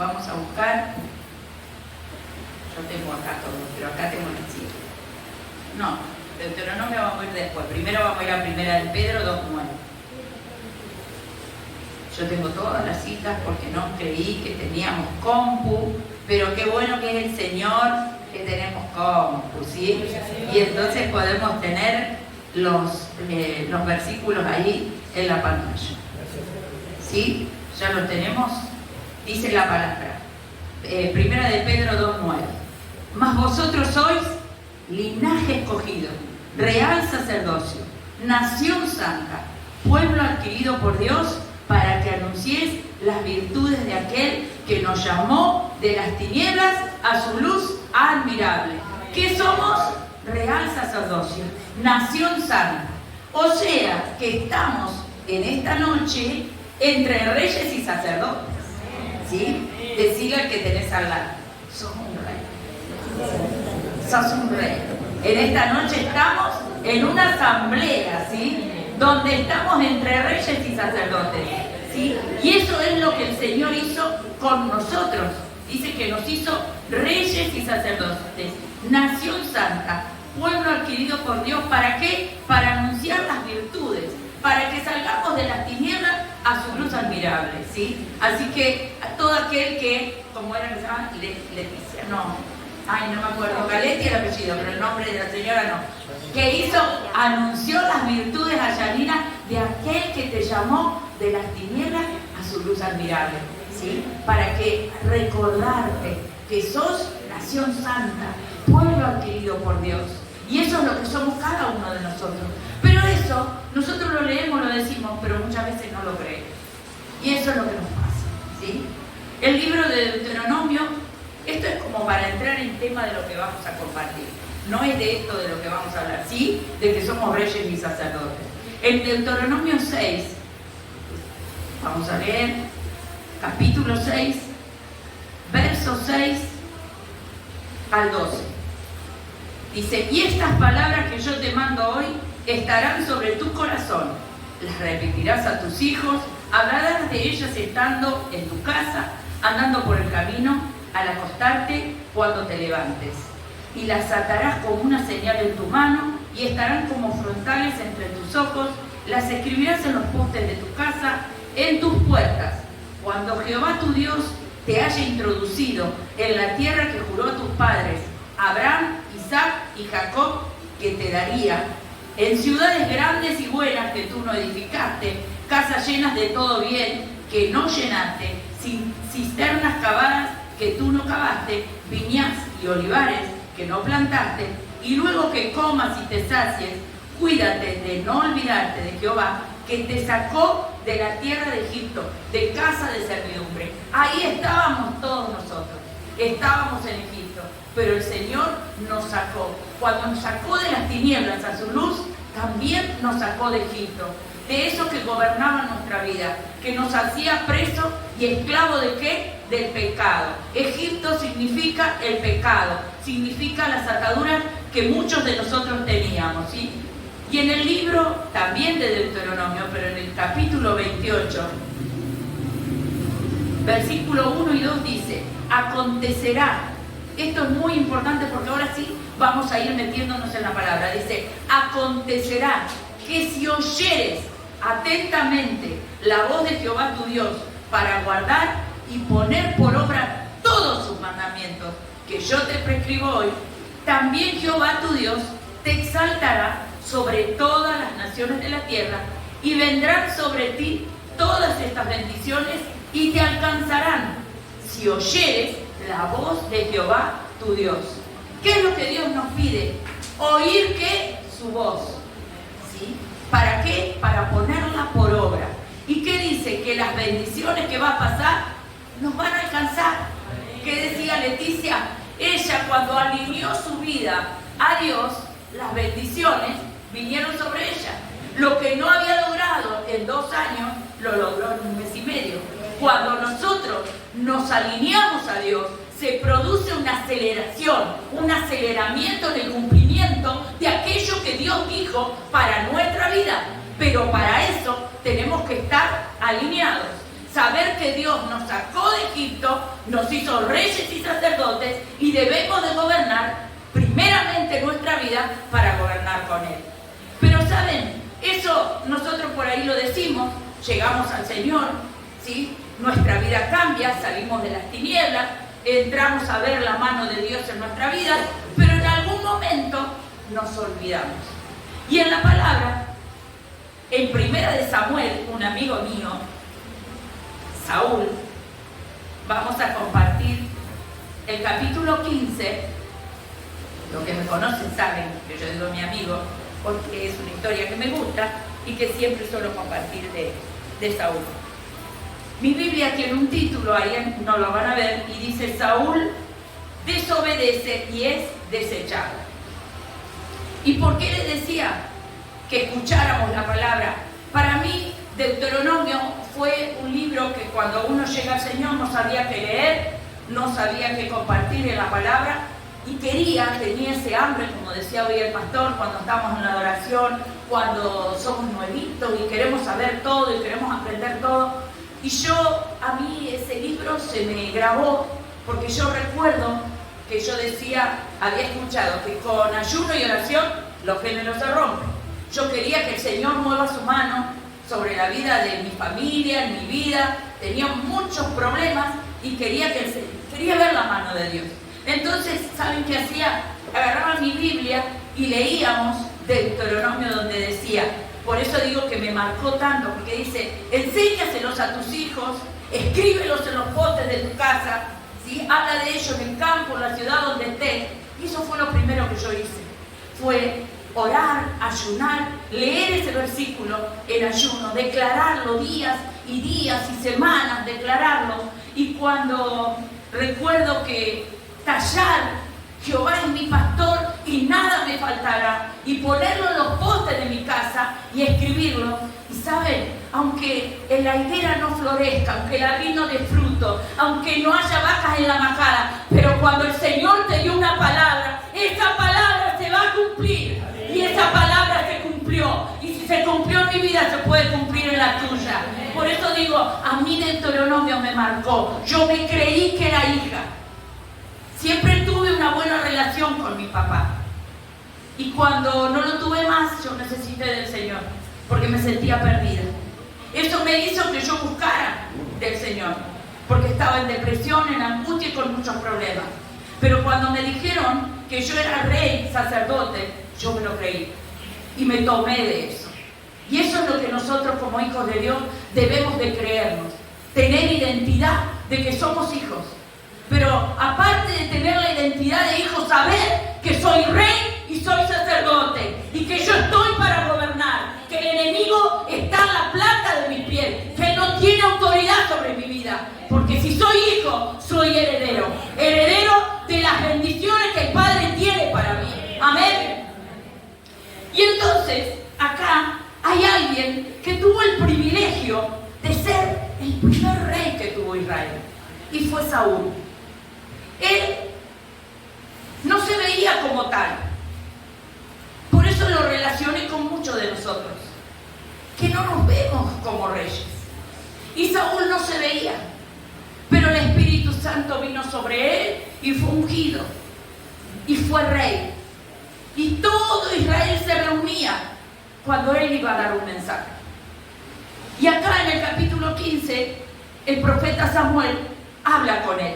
Vamos a buscar. Yo tengo acá todo, pero acá tengo el 7. No, Deuteronomio vamos a ir después. Primero vamos a ir a Primera de Pedro 2:9. Yo tengo todas las citas porque no creí que teníamos compu, pero qué bueno que es el Señor que tenemos compu, ¿sí? Y entonces podemos tener los versículos ahí en la pantalla. ¿Sí? Ya los tenemos. Dice la palabra. Primera de Pedro 2:9. Mas vosotros sois linaje escogido, real sacerdocio, nación santa, pueblo adquirido por Dios, para que anunciéis las virtudes de aquel que nos llamó de las tinieblas a su luz admirable. ¿Qué somos? Real sacerdocio, nación santa. O sea, que estamos en esta noche entre reyes y sacerdotes. ¿Sí? Decirle al que tenés al lado, sos un rey. Sos un rey. En esta noche estamos en una asamblea, ¿sí? Donde estamos entre reyes y sacerdotes, ¿sí? Y eso es lo que el Señor hizo con nosotros. Dice que nos hizo reyes y sacerdotes, nación santa, pueblo adquirido por Dios. ¿Para qué? Para anunciar las virtudes, para que salgamos de las tinieblas a su luz admirable, ¿sí? Así que a todo aquel que, como era que se llama, Leticia, no me acuerdo, Galetti el apellido, pero el nombre de la señora no, que anunció las virtudes a Yanina de aquel que te llamó de las tinieblas a su luz admirable, ¿sí? Para que recordarte que sos nación santa, pueblo adquirido por Dios. Y eso es lo que somos cada uno de nosotros. Pero eso, nosotros lo leemos, lo decimos, pero muchas veces no lo creemos. Y eso es lo que nos pasa, ¿sí? El libro de Deuteronomio, esto es como para entrar en tema de lo que vamos a compartir. No es de esto de lo que vamos a hablar, ¿sí? De que somos reyes y sacerdotes. En Deuteronomio 6, vamos a leer, capítulo 6, versos 6 al 12. Dice, y estas palabras que yo te mando hoy estarán sobre tu corazón. Las repetirás a tus hijos, hablarás de ellas estando en tu casa, andando por el camino, al acostarte, cuando te levantes. Y las atarás como una señal en tu mano y estarán como frontales entre tus ojos. Las escribirás en los postes de tu casa, en tus puertas. Cuando Jehová tu Dios te haya introducido en la tierra que juró a tus padres, Abraham, Isaac y Jacob, que te daría, en ciudades grandes y buenas que tú no edificaste, casas llenas de todo bien que no llenaste, cisternas cavadas que tú no cavaste, viñas y olivares que no plantaste, y luego que comas y te sacies, cuídate de no olvidarte de Jehová, que te sacó de la tierra de Egipto, de casa de servidumbre. Ahí estábamos todos nosotros, estábamos en Egipto, pero el Señor nos sacó. Cuando nos sacó de las tinieblas a su luz, también nos sacó de Egipto, de eso que gobernaba nuestra vida, que nos hacía preso y esclavo ¿de qué? Del pecado. Egipto significa el pecado, significa las ataduras que muchos de nosotros teníamos, ¿sí? Y en el libro también de Deuteronomio, pero en el capítulo 28, versículo 1 y 2 dice, acontecerá, esto es muy importante porque ahora sí vamos a ir metiéndonos en la palabra, dice, acontecerá que si oyeres atentamente la voz de Jehová tu Dios para guardar y poner por obra todos sus mandamientos que yo te prescribo hoy, también Jehová tu Dios te exaltará sobre todas las naciones de la tierra y vendrán sobre ti todas estas bendiciones y te alcanzarán si oyeres la voz de Jehová tu Dios. ¿Qué es lo que Dios nos pide? Oír ¿qué? Su voz. ¿Sí? ¿Para qué? Para ponerla por obra. ¿Y qué dice? Que las bendiciones que va a pasar nos van a alcanzar. ¿Qué decía Leticia? Ella cuando alineó su vida a Dios, las bendiciones vinieron sobre ella. Lo que no había logrado en 2 años, lo logró en 1 mes y medio. Cuando nosotros nos alineamos a Dios, se produce una aceleración, un aceleramiento en el cumplimiento de aquello que Dios dijo para nuestra vida. Pero para eso tenemos que estar alineados. saber que Dios nos sacó de Egipto, nos hizo reyes y sacerdotes y debemos de gobernar primeramente nuestra vida para gobernar con Él. Pero ¿saben? Eso nosotros por ahí lo decimos, llegamos al Señor, ¿sí? Nuestra vida cambia, salimos de las tinieblas, entramos a ver la mano de Dios en nuestra vida, pero en algún momento nos olvidamos. Y en la palabra, en Primera de Samuel, un amigo mío, Saúl, vamos a compartir el capítulo 15. Los que me conocen saben que yo digo mi amigo, porque es una historia que me gusta y que siempre suelo compartir de Saúl. Mi Biblia tiene un título, ahí no lo van a ver, y dice: Saúl desobedece y es desechado. ¿Y por qué les decía que escucháramos la palabra? Para mí, Deuteronomio fue un libro que cuando uno llega al Señor no sabía qué leer, no sabía qué compartir en la palabra, y tenía ese hambre, como decía hoy el pastor, cuando estamos en la adoración, cuando somos nuevitos y queremos saber todo y queremos aprender todo. Y a mí ese libro se me grabó, porque yo recuerdo que yo había escuchado que con ayuno y oración los géneros se rompen. Yo quería que el Señor mueva su mano sobre la vida de mi familia, en mi vida. Tenía muchos problemas y quería ver la mano de Dios. Entonces, ¿saben qué hacía? Agarraba mi Biblia y leíamos Deuteronomio, donde decía, por eso digo que me marcó tanto, porque dice: enséñaselos a tus hijos, escríbelos en los postes de tu casa, ¿sí? Habla de ellos en el campo, en la ciudad donde estés. Y eso fue lo primero que yo hice. Fue orar, ayunar, leer ese versículo en ayuno, declararlo días y semanas, declararlo. Y cuando recuerdo que tallar: Jehová es mi pastor y nada me faltará, y ponerlo en los postes de mi casa y escribirlo. Y saben, aunque la higuera no florezca, aunque el vid no dé fruto, aunque no haya vacas en la majada, pero cuando el Señor te dio una palabra, esa palabra se va a cumplir. Y esa palabra se cumplió. Y si se cumplió en mi vida, se puede cumplir en la tuya. Por eso digo, a mí Deuteronomio me marcó. Yo me creí que era hija. Siempre tuve una buena relación con mi papá. Y cuando no lo tuve más, yo necesité del Señor, porque me sentía perdida. Eso me hizo que yo buscara del Señor, porque estaba en depresión, en angustia y con muchos problemas. Pero cuando me dijeron que yo era rey, sacerdote, yo me lo creí y me tomé de eso. Y eso es lo que nosotros como hijos de Dios debemos de creernos, tener identidad de que somos hijos. Pero aparte de tener la identidad de hijo, saber que soy rey y soy sacerdote y que yo estoy para gobernar, que el enemigo está en la planta de mis pies, que él no tiene autoridad sobre mi vida, porque si soy hijo, soy heredero de las bendiciones que el Padre tiene para mí. Amén. Y entonces acá hay alguien que tuvo el privilegio de ser el primer rey que tuvo Israel, y fue Saúl. Él no se veía como tal. Por eso lo relacioné con muchos de nosotros, que no nos vemos como reyes. Y Saúl no se veía, pero el Espíritu Santo vino sobre él y fue ungido y fue rey. Y todo Israel se reunía cuando él iba a dar un mensaje. Y acá en el capítulo 15, el profeta Samuel habla con él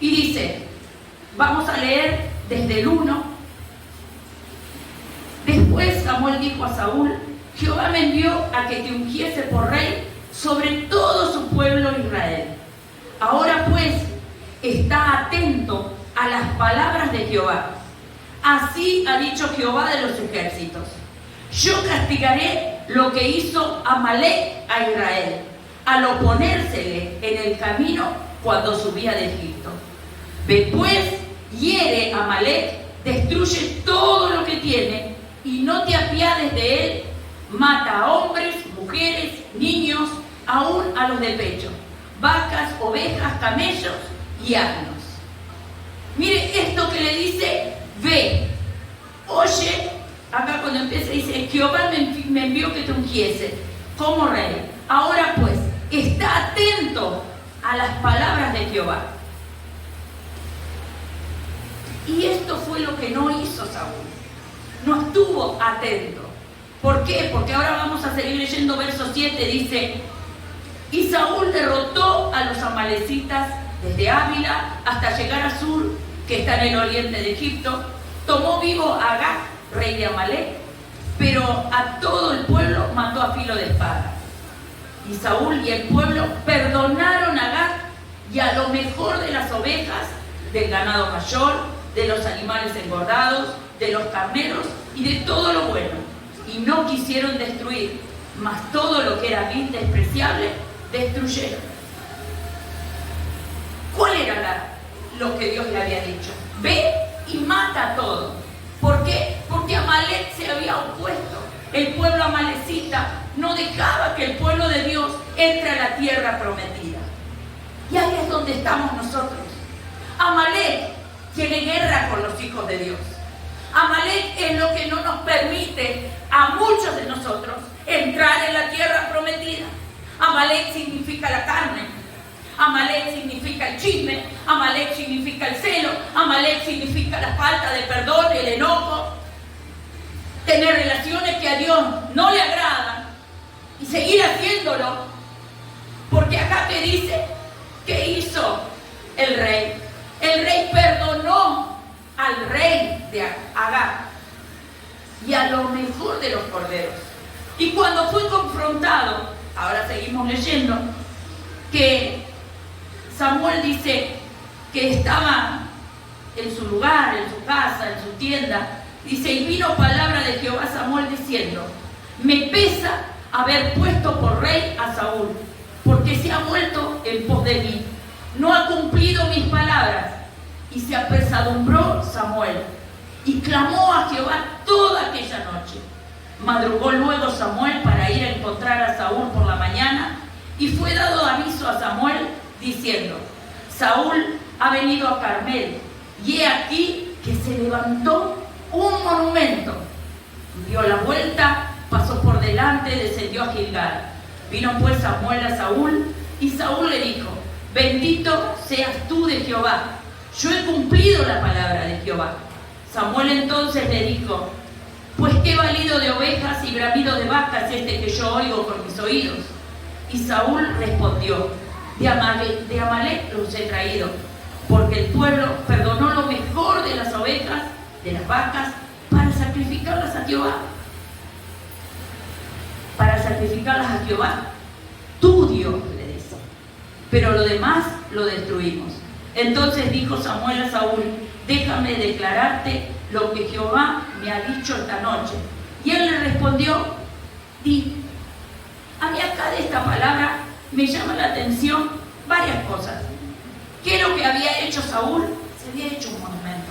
y dice, vamos a leer desde el 1. Después Samuel dijo a Saúl: Jehová me envió a que te ungiese por rey sobre todo su pueblo Israel. Ahora pues, está atento a las palabras de Jehová. Así ha dicho Jehová de los ejércitos: yo castigaré lo que hizo Amalec a Israel, al oponérsele en el camino cuando subía de Egipto. Después hiere a Amalec, destruye todo lo que tiene y no te apiades de él. Mata a hombres, mujeres, niños, aún a los de pecho, vacas, ovejas, camellos y asnos. Mire esto que le dice: ve, oye. Acá cuando empieza dice: Jehová me envió que te ungiese como rey. Ahora pues, está atento a las palabras de Jehová. Y esto fue lo que no hizo Saúl. No estuvo atento. ¿Por qué? Porque ahora vamos a seguir leyendo verso 7, dice: y Saúl derrotó a los amalecitas desde Ávila hasta llegar a Sur, que está en el oriente de Egipto. Tomó vivo a Agag, rey de Amalec, pero a todo el pueblo mató a filo de espada. Y Saúl y el pueblo perdonaron a Agag y a lo mejor de las ovejas, del ganado mayor, de los animales engordados, de los carneros y de todo lo bueno. Y no quisieron destruir, mas todo lo que era vil, despreciable, destruyeron. ¿Cuál era lo que Dios le había dicho? Ve y mata todo. ¿Por qué? Porque Amalec se había opuesto. El pueblo amalecita no dejaba que el pueblo de Dios entre a la tierra prometida. Y ahí es donde estamos nosotros. Amalec tiene guerra con los hijos de Dios. Amalec es lo que no nos permite a muchos de nosotros entrar en la tierra prometida. Amalec significa la carne. Amalec significa el chisme. Amalec significa el celo. Amalec significa la falta de perdón, el enojo. Tener relaciones que a Dios no le agradan y seguir haciéndolo. Porque acá te dice, ¿qué hizo el rey? El rey perdonó al rey de Agag y a lo mejor de los corderos. Y cuando fue confrontado, ahora seguimos leyendo, que Samuel dice que estaba en su lugar, en su casa, en su tienda, dice: y vino palabra de Jehová a Samuel diciendo: me pesa haber puesto por rey a Saúl, porque se ha vuelto en pos de mí, no ha cumplido mis palabras. Y se apesadumbró Samuel y clamó a Jehová toda aquella noche. Madrugó luego Samuel para ir a encontrar a Saúl por la mañana, y fue dado aviso a Samuel diciendo: Saúl ha venido a Carmel, y he aquí que se levantó un monumento. Dio la vuelta, pasó por delante, descendió a Gilgal. Vino pues Samuel a Saúl, y Saúl le dijo: bendito seas tú de Jehová, yo he cumplido la palabra de Jehová. Samuel entonces le dijo: pues qué valido de ovejas y bramido de vacas este que yo oigo con mis oídos. Y Saúl respondió: de Amalec los he traído, porque el pueblo perdonó lo mejor de las ovejas, de las vacas, para sacrificarlas a Jehová. Para sacrificarlas a Jehová, tu Dios, le dice. Pero lo demás lo destruimos. Entonces dijo Samuel a Saúl: déjame declararte lo que Jehová me ha dicho esta noche. Y él le respondió: di. A mí acá de esta palabra me llama la atención varias cosas. ¿Qué es lo que había hecho Saúl? Se había hecho un monumento.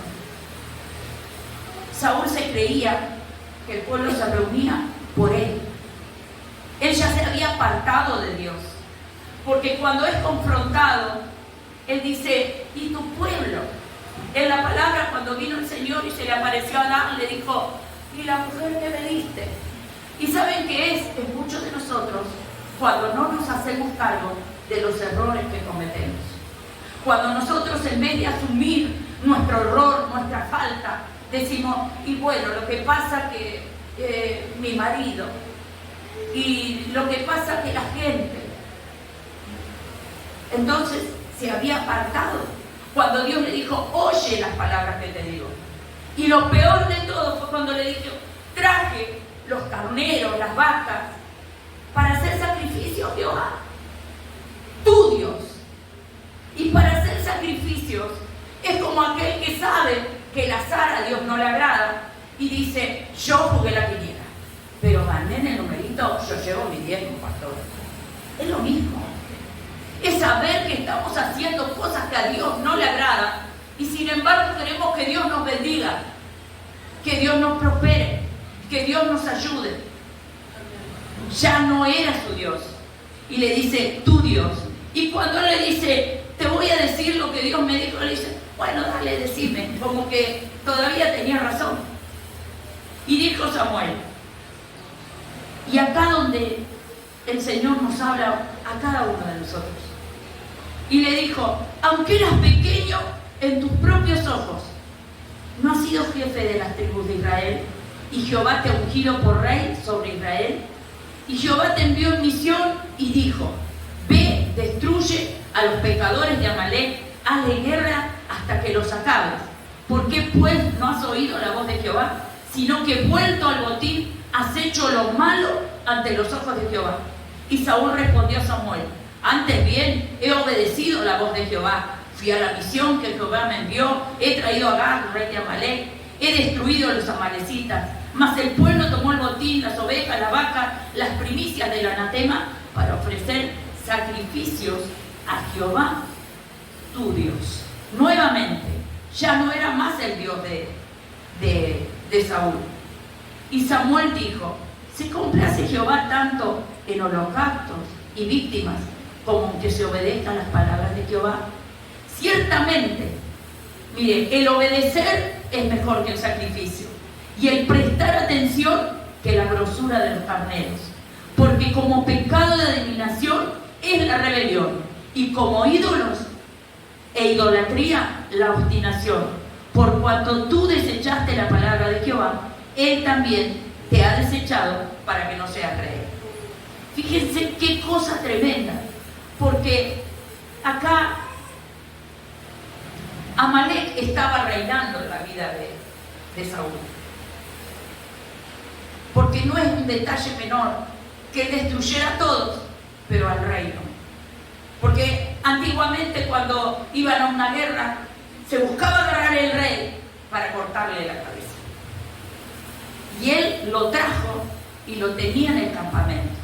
Saúl se creía que el pueblo se reunía por él. Él ya se había apartado de Dios. Porque cuando es confrontado, él dice: ¿y tu pueblo? En la palabra, cuando vino el Señor y se le apareció a Adán, le dijo: ¿y la mujer que me diste? ¿Y saben qué es? Es muchos de nosotros cuando no nos hacemos cargo de los errores que cometemos. Cuando nosotros, en vez de asumir nuestro error, nuestra falta, decimos: y bueno, lo que pasa que mi marido, y lo que pasa que la gente. Entonces se había apartado cuando Dios le dijo: oye las palabras que te digo. Y lo peor de todo fue cuando le dijo: traje los carneros, las vacas, para hacer sacrificio a Jehová, tu Dios. Y para hacer sacrificios es como aquel que sabe que el azar a Dios no le agrada y dice: yo jugué la quiniela, pero gané en el numerito, yo llevo mi diezmo, pastor. Es lo mismo. Es saber que estamos haciendo cosas que a Dios no le agradan y sin embargo queremos que Dios nos bendiga, que Dios nos prospere, que Dios nos ayude. Ya no era su Dios y le dice: tu Dios. Y cuando él le dice: te voy a decir lo que Dios me dijo, le dice: bueno, dale, decime, como que todavía tenía razón. Y dijo Samuel, y acá donde el Señor nos habla a cada uno de nosotros. Y le dijo, aunque eras pequeño en tus propios ojos, ¿no has sido jefe de las tribus de Israel? Y Jehová te ha ungido por rey sobre Israel. Y Jehová te envió en misión y dijo, ve, destruye a los pecadores de Amalec, hazle guerra hasta que los acabes. ¿Por qué pues no has oído la voz de Jehová? Sino que vuelto al botín has hecho lo malo ante los ojos de Jehová. Y Saúl respondió a Samuel, antes bien he obedecido la voz de Jehová. Fui a la misión que Jehová me envió, he traído a Agag, rey de Amalec, he destruido a los amalecitas. Mas el pueblo tomó el botín, las ovejas, la vaca, las primicias del anatema, para ofrecer sacrificios a Jehová, tu Dios. Nuevamente, ya no era más el Dios de Saúl. Y Samuel dijo, ¿se complace Jehová tanto en holocaustos y víctimas como en que se obedezcan las palabras de Jehová? Ciertamente, mire, el obedecer es mejor que el sacrificio y el prestar atención que la grosura de los carneros, porque como pecado de adivinación es la rebelión y como ídolos e idolatría la obstinación. Por cuanto tú desechaste la palabra de Jehová, Él también te ha desechado para que no seas rey. Fíjense qué cosa tremenda, porque acá Amalec estaba reinando en la vida de Saúl. Porque no es un detalle menor que él destruyera a todos, pero al reino. Porque antiguamente cuando iban a una guerra, se buscaba agarrar el rey para cortarle la cabeza. Y él lo trajo y lo tenía en el campamento.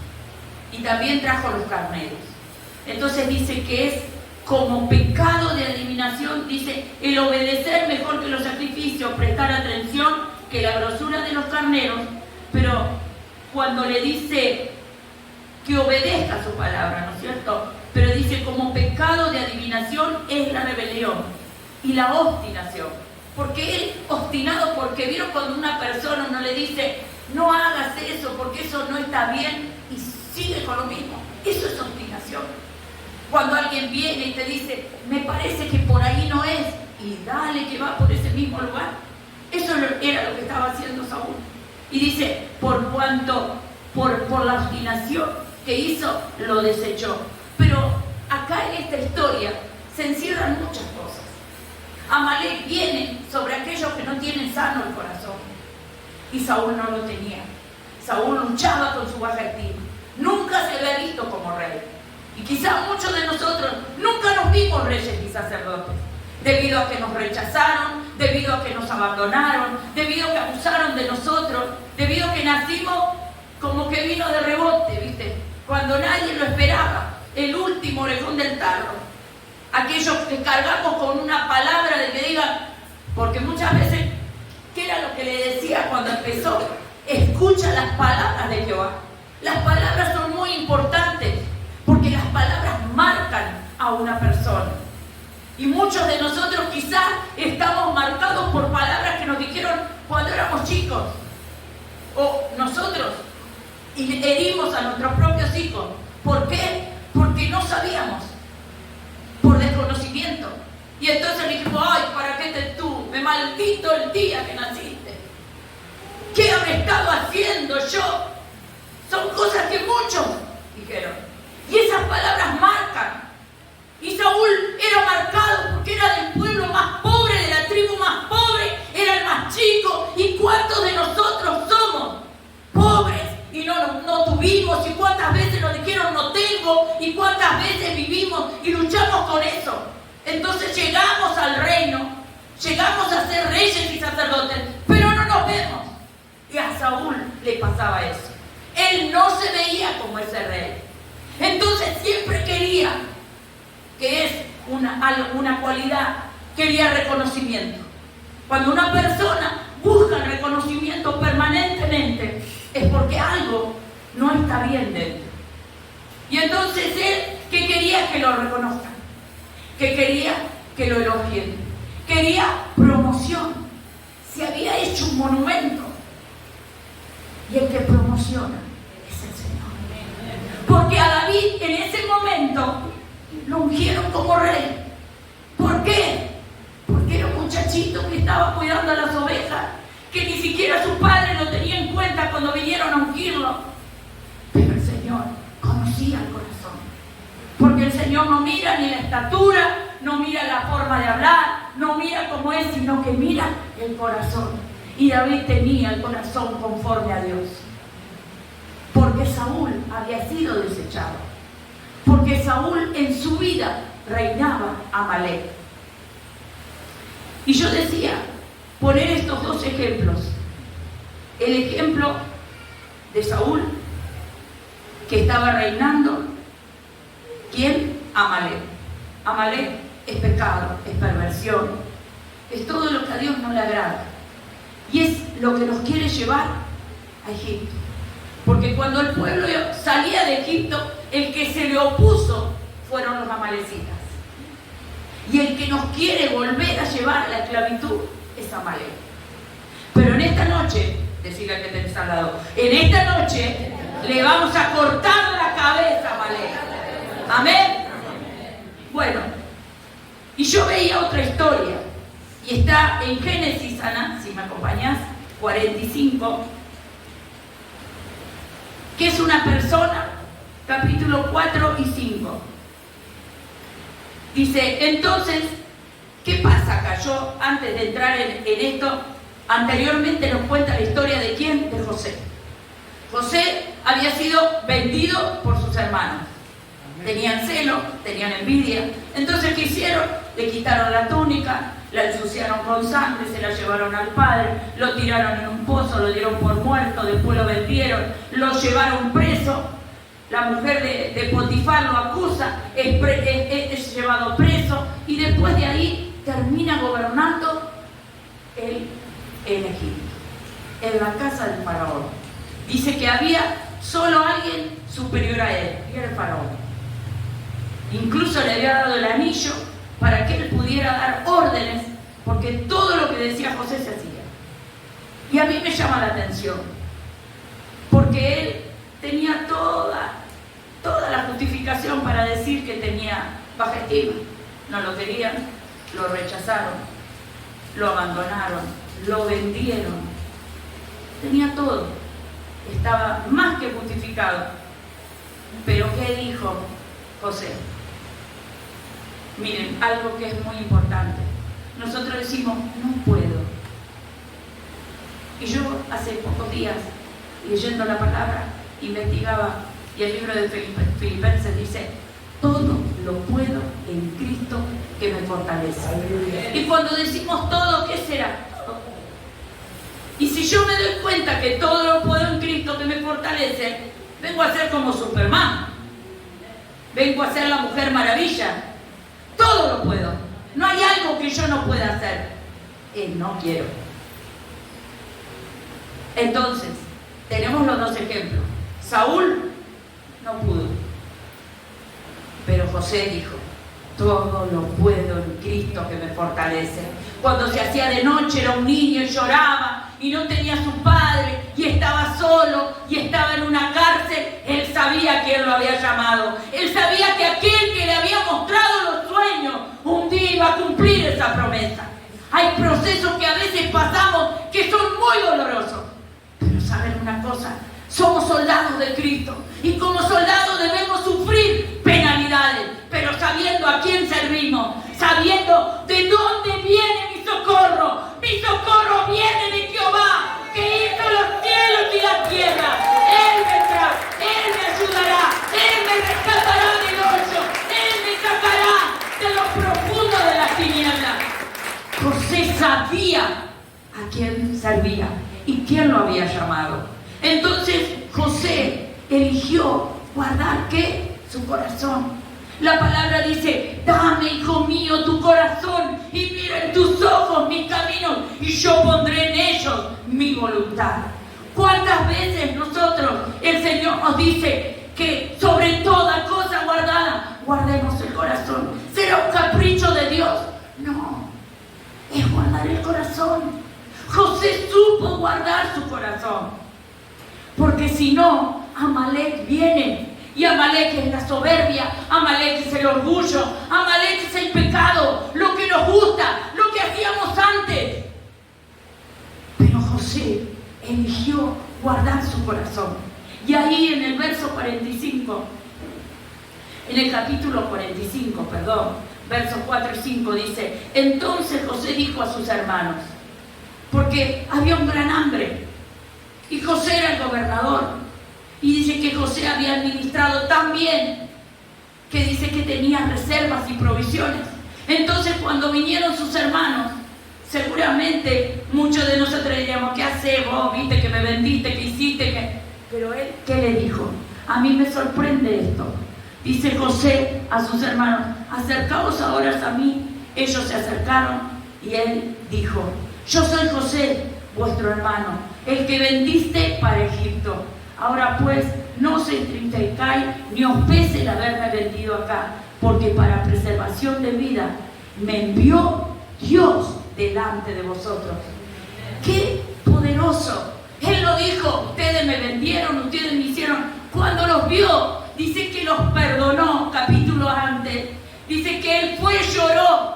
Y también trajo los carneros. Entonces dice que es como pecado de adivinación, dice, el obedecer mejor que los sacrificios, prestar atención que la grosura de los carneros, pero cuando le dice que obedezca su palabra, ¿no es cierto? Pero dice, como pecado de adivinación es la rebelión y la obstinación. Porque él, obstinado, porque vieron cuando una persona no le dice, no hagas eso porque eso no está bien, y sigue con lo mismo. Eso es obstinación. Cuando alguien viene y te dice, me parece que por ahí no es, y dale que va por ese mismo lugar. Eso era lo que estaba haciendo Saúl. Y dice, por cuanto, por la obstinación que hizo, lo desechó. Pero acá en esta historia se encierran muchas cosas. Amalec viene sobre aquellos que no tienen sano el corazón. Y Saúl no lo tenía. Saúl luchaba con su baja estima. Nunca se había visto como rey. Y quizás muchos de nosotros nunca nos vimos reyes y sacerdotes. Debido a que nos rechazaron, debido a que nos abandonaron, debido a que abusaron de nosotros, debido a que nacimos como que vino de rebote, ¿viste? Cuando nadie lo esperaba, el último orejón del tarro. Aquellos que cargamos con una palabra de que digan, porque muchas veces, ¿qué era lo que le decía cuando empezó? Escucha las palabras de Jehová. Las palabras son muy importantes, porque las palabras marcan a una persona. Y muchos de nosotros quizás estamos marcados por palabras que nos dijeron cuando éramos chicos. O nosotros herimos a nuestros propios hijos. ¿Por qué? Porque no sabíamos. Por desconocimiento. Y entonces le dijimos, ay, ¿para qué te tú? Me maldito el día que naciste. ¿Qué habré estado haciendo yo? Son cosas que muchos dijeron. Y esas palabras marcan. Y Saúl era marcado porque era del pueblo más pobre, de la tribu más pobre, era el más chico. ¿Y cuántos de nosotros somos pobres y no tuvimos? ¿Y cuántas veces nos dijeron no tengo? ¿Y cuántas veces vivimos y luchamos con eso? Entonces llegamos al reino, llegamos a ser reyes y sacerdotes, pero no nos vemos. Y a Saúl le pasaba eso. Él no se veía como ese rey. Entonces siempre quería, que es una cualidad, quería reconocimiento. Cuando una persona busca el reconocimiento permanentemente, es porque algo no está bien dentro. Y entonces él, que quería que lo reconozcan, que quería que lo elogien, quería promoción. Se había hecho un monumento. Y el que promociona es el Señor. lo ungieron como rey. ¿Por qué? Porque era un muchachito que estaba cuidando a las ovejas, que ni siquiera su padre lo tenía en cuenta cuando vinieron a ungirlo. Pero el Señor conocía el corazón, porque el Señor no mira ni la estatura, no mira la forma de hablar, no mira cómo es, sino que mira el corazón. Y David tenía el corazón conforme a Dios, porque Saúl había sido desechado, porque Saúl en su vida reinaba Amalek. Y yo decía, poner estos dos ejemplos, el ejemplo de Saúl, que estaba reinando, ¿quién? Amalek. Amalek es pecado, es perversión, es todo lo que a Dios no le agrada, y es lo que nos quiere llevar a Egipto. Porque cuando el pueblo salía de Egipto, el que se le opuso fueron los amalecitas. Y el que nos quiere volver a llevar a la esclavitud es Amalek. Pero en esta noche, decirle al que tenés al lado, en esta noche le vamos a cortar la cabeza a Amalek. Amén. Bueno, y yo veía otra historia, y está en Génesis, Ana, si me acompañás, 45, que es una persona, capítulo 4 y 5. Dice, entonces, ¿qué pasa acá? Yo, antes de entrar en esto, anteriormente nos cuenta la historia de ¿quién? De José. José había sido vendido por sus hermanos. Tenían celo, tenían envidia. Entonces, ¿qué hicieron? Le quitaron la túnica, la ensuciaron con sangre, se la llevaron al padre, lo tiraron en un pozo, lo dieron por muerto, después lo vendieron, lo llevaron preso. La mujer de Potifar lo acusa, es llevado preso, y después de ahí termina gobernando él en Egipto, en la casa del faraón. Dice que había solo alguien superior a él, y era el faraón. Incluso le había dado el anillo para que él pudiera dar órdenes, porque todo lo que decía José se hacía. Y a mí me llama la atención, porque él tenía toda la justificación para decir que tenía baja estima. No lo querían, lo rechazaron, lo abandonaron, lo vendieron. Tenía todo, estaba más que justificado. Pero ¿qué dijo José? Miren, algo que es muy importante. Nosotros decimos, no puedo. Y yo hace pocos días, leyendo la palabra, investigaba, y el libro de Filipenses dice, todo lo puedo en Cristo que me fortalece. Y cuando decimos todo, ¿qué será? Todo. Y si yo me doy cuenta que todo lo puedo en Cristo que me fortalece, vengo a ser como Superman, vengo a ser la Mujer Maravilla. Todo lo puedo. No hay algo que yo no pueda hacer. No quiero. Entonces, tenemos los dos ejemplos. Saúl no pudo, pero José dijo, todo lo puedo en Cristo que me fortalece. Cuando se hacía de noche era un niño y lloraba y no tenía a su padre y estaba solo y estaba en una cárcel, él sabía que él lo había llamado. Él sabía que aquel que le había mostrado los sueños un día iba a cumplir esa promesa. Hay procesos que a veces pasamos que son muy dolorosos, pero ¿saben una cosa? Somos soldados de Cristo y como soldados debemos sufrir penalidades, pero sabiendo a quién servimos, sabiendo de dónde viene mi socorro. Mi socorro viene de Jehová, que hizo los cielos y la tierra. Él vendrá, Él me ayudará, Él me rescatará del hoyo, Él me sacará de lo profundo de las tinieblas. José sabía a quién servía y quién lo había llamado. Entonces José eligió guardar ¿qué? Su corazón. La palabra dice, dame, hijo mío, tu corazón y mira en tus ojos mis caminos y yo pondré en ellos mi voluntad. ¿Cuántas veces nosotros, el Señor nos dice que sobre toda cosa guardada, guardemos el corazón? ¿Será un capricho de Dios? No, es guardar el corazón. José supo guardar su corazón, porque si no, Amalek viene Y Amalek es la soberbia, Amalek es el orgullo, Amalek es el pecado, lo que nos gusta, lo que hacíamos antes. Pero José eligió guardar su corazón. Y ahí en el verso 45, en el capítulo 45, versos 4 y 5 dice: entonces José dijo a sus hermanos, porque había un gran hambre, y José era el gobernador. Y dice que José había administrado tan bien que dice que tenía reservas y provisiones. Entonces cuando vinieron sus hermanos, seguramente muchos de nosotros diríamos: ¿qué haces vos? ¿Viste que me vendiste? ¿Qué hiciste? Pero él, ¿qué le dijo? A mí me sorprende esto. Dice José a sus hermanos: acercaos ahora a mí. Ellos se acercaron y él dijo: yo soy José, vuestro hermano, el que vendiste para Egipto. Ahora pues, no os entristezcáis ni os pese el haberme vendido acá, porque para preservación de vida me envió Dios delante de vosotros. ¡Qué poderoso! Él lo dijo: ustedes me vendieron, ustedes me hicieron. Cuando los vio, dice que los perdonó, capítulo antes. Dice que él fue y lloró.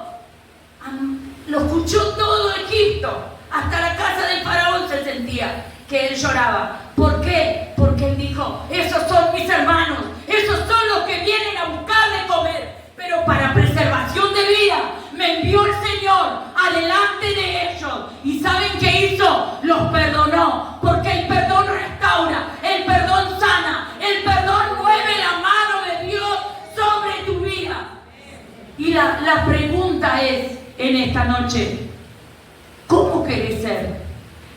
Lo escuchó todo Egipto. Hasta la casa del faraón se sentía que él lloraba. ¿Por qué? Porque él dijo: esos son mis hermanos, esos son los que vienen a buscar de comer, pero para preservación de vida me envió el Señor adelante de ellos. ¿Y saben qué hizo? Los perdonó, porque el perdón restaura, el perdón sana, el perdón mueve la mano de Dios sobre tu vida. Y la pregunta es en esta noche: ¿cómo querés ser?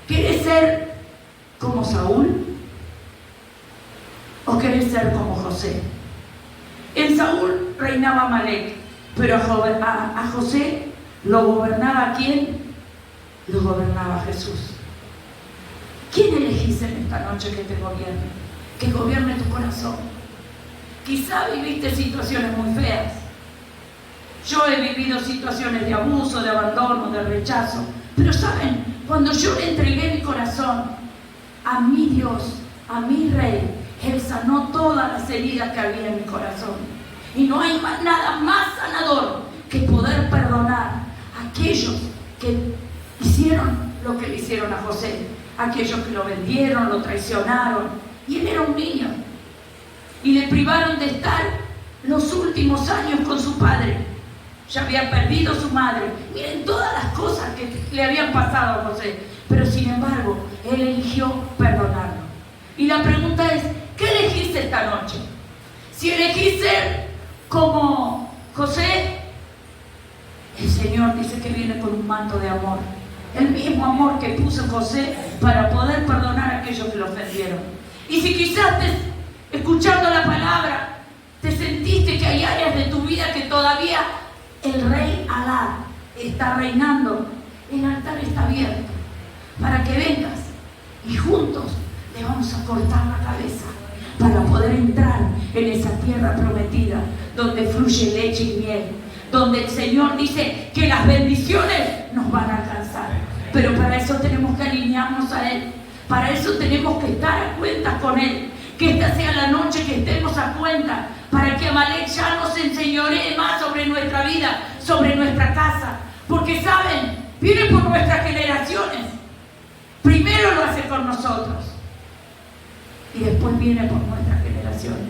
¿Querés ser como Saúl? ¿O querés ser como José? En Saúl reinaba Amalek, pero a José lo gobernaba ¿quién? Lo gobernaba Jesús. ¿Quién elegís en esta noche que te gobierne? Que gobierne tu corazón. Quizá viviste situaciones muy feas. Yo he vivido situaciones de abuso, de abandono, de rechazo. Pero ¿saben? Cuando yo le entregué mi corazón a mi Dios, a mi Rey, Él sanó todas las heridas que había en mi corazón. Y no hay nada más sanador que poder perdonar a aquellos que hicieron lo que le hicieron a José. Aquellos que lo vendieron, lo traicionaron. Y él era un niño. Y le privaron de estar los últimos años con su padre. Ya había perdido su madre. Miren todas las cosas que le habían pasado a José. Pero sin embargo, él eligió perdonarlo. Y la pregunta es: ¿qué elegiste esta noche? Si elegís ser como José, el Señor dice que viene con un manto de amor. El mismo amor que puso José para poder perdonar a aquellos que lo ofendieron. Y si quizás escuchando la palabra te sentiste que hay áreas de tu vida que todavía el rey Alá está reinando, el altar está abierto para que vengas y juntos le vamos a cortar la cabeza para poder entrar en esa tierra prometida donde fluye leche y miel, donde el Señor dice que las bendiciones nos van a alcanzar. Pero para eso tenemos que alinearnos a Él, para eso tenemos que estar a cuentas con Él, que esta sea la noche que estemos a cuenta, para que Amalek ya nos enseñoree más sobre nuestra vida, sobre nuestra casa, porque saben, viene por nuestras generaciones. Primero lo hace con nosotros y después viene por nuestras generaciones.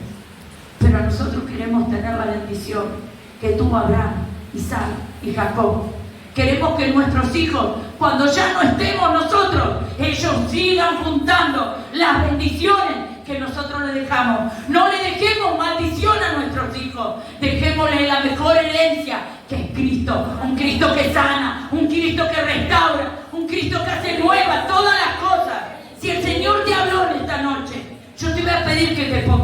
Pero nosotros queremos tener la bendición que tuvo Abraham, Isaac y Jacob. Queremos que nuestros hijos, cuando ya no estemos nosotros, ellos sigan juntando las bendiciones que nosotros les dejamos. No le dejemos maldición a nuestros hijos, dejémosle la mejor herencia, que es Cristo. Un Cristo que sana, un Cristo que restaura, un Cristo que hace nuevas todas las cosas. Si el Señor te habló en esta noche, yo te voy a pedir que te pongas.